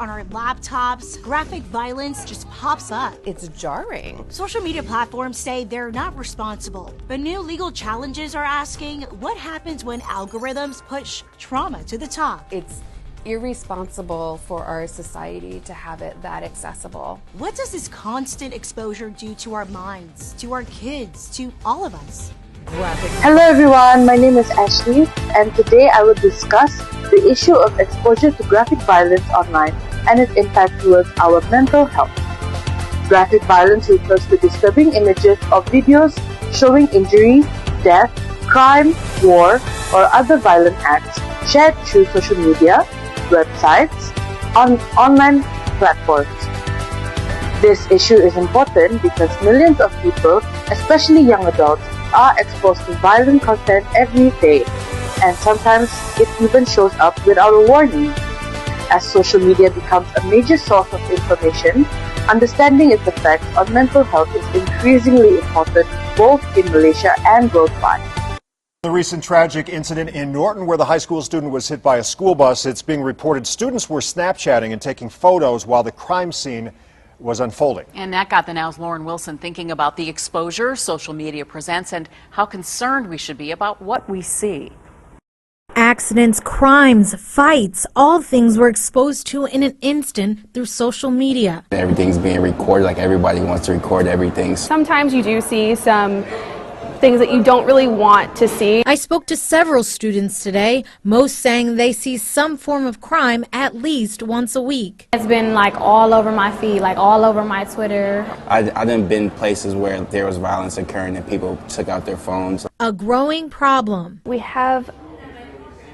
on our laptops, graphic violence just pops up. It's jarring. Social media platforms say they're not responsible, but new legal challenges are asking what happens when algorithms push trauma to the top. It's irresponsible for our society to have it that accessible. What does this constant exposure do to our minds, to our kids, to all of us? Hello everyone, my name is Ashley, and today I will discuss the issue of exposure to graphic violence online and its impact towards our mental health. Graphic violence refers to disturbing images or videos showing injury, death, crime, war, or other violent acts shared through social media, websites, on online platforms. This issue is important because millions of people, especially young adults, are exposed to violent content every day, and sometimes it even shows up without a warning. As social media becomes a major source of information, understanding its effects on mental health is increasingly important both in Malaysia and worldwide. The recent tragic incident in Norton where the high school student was hit by a school bus, it's being reported students were Snapchatting and taking photos while the crime scene was unfolding. And that got the Now's Lauren Wilson thinking about the exposure social media presents and how concerned we should be about what we see. Accidents, crimes, fights, all things we're exposed to in an instant through social media. Everything's being recorded, like everybody wants to record everything. Sometimes you do see some things that you don't really want to see. I spoke to several students today, most saying they see some form of crime at least once a week. It's been like all over my feed, like all over my Twitter. I done been places where there was violence occurring and people took out their phones. A growing problem. We have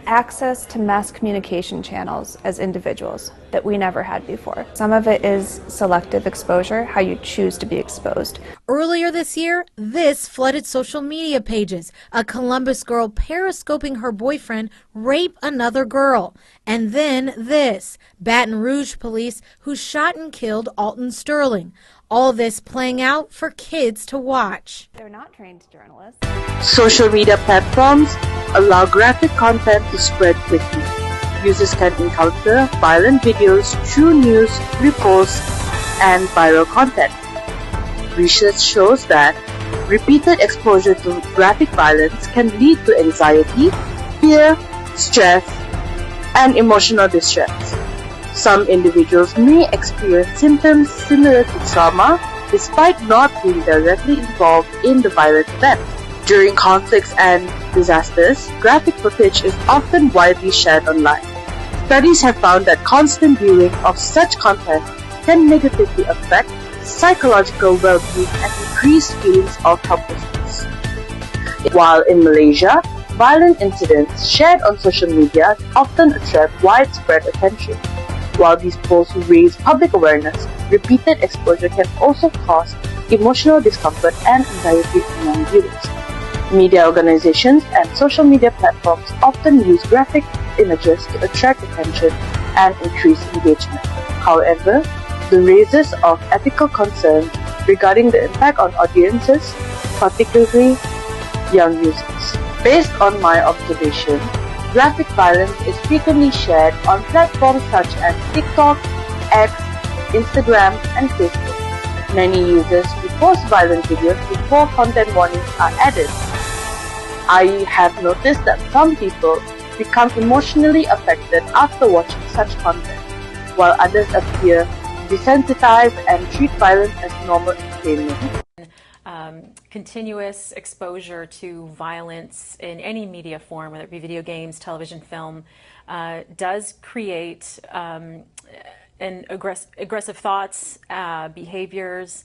access to mass communication channels as individuals that we never had before. Some of it is selective exposure, how you choose to be exposed. Earlier this year, this flooded social media pages. A Columbus girl periscoping her boyfriend rape another girl. And then this, Baton Rouge police who shot and killed Alton Sterling. All this playing out for kids to watch. They're not trained journalists. Social media platforms allow graphic content to spread quickly. Users can encounter violent videos through news, reposts, and viral content. Research shows that repeated exposure to graphic violence can lead to anxiety, fear, stress, and emotional distress. Some individuals may experience symptoms similar to trauma despite not being directly involved in the violent event. During conflicts and disasters, graphic footage is often widely shared online. Studies have found that constant viewing of such content can negatively affect psychological well-being and increase feelings of helplessness. While in Malaysia, violent incidents shared on social media often attract widespread attention. While these posts raise public awareness, repeated exposure can also cause emotional discomfort and anxiety among viewers. Media organizations and social media platforms often use graphic images to attract attention and increase engagement. However, this raises of ethical concerns regarding the impact on audiences, particularly young users. Based on my observation, graphic violence is frequently shared on platforms such as TikTok, X, Instagram, and Facebook. Many users post violent videos before content warnings are added. I have noticed that some people become emotionally affected after watching such content, while others appear desensitized and treat violence as normal entertainment. Continuous exposure to violence in any media form, whether it be video games, television, film, does create aggressive thoughts, behaviors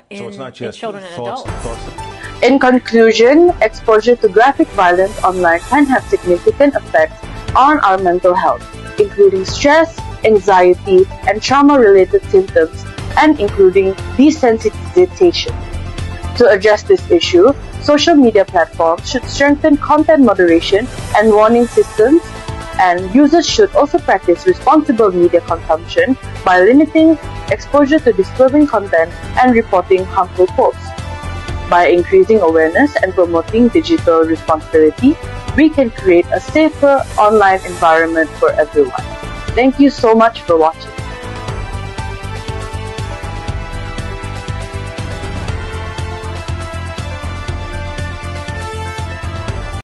in children and adults. In conclusion, exposure to graphic violence online can have significant effects on our mental health, including stress, anxiety, and trauma-related symptoms, and including desensitization. To address this issue, social media platforms should strengthen content moderation and warning systems, and users should also practice responsible media consumption by limiting exposure to disturbing content and reporting harmful posts. By increasing awareness and promoting digital responsibility, we can create a safer online environment for everyone. Thank you so much for watching.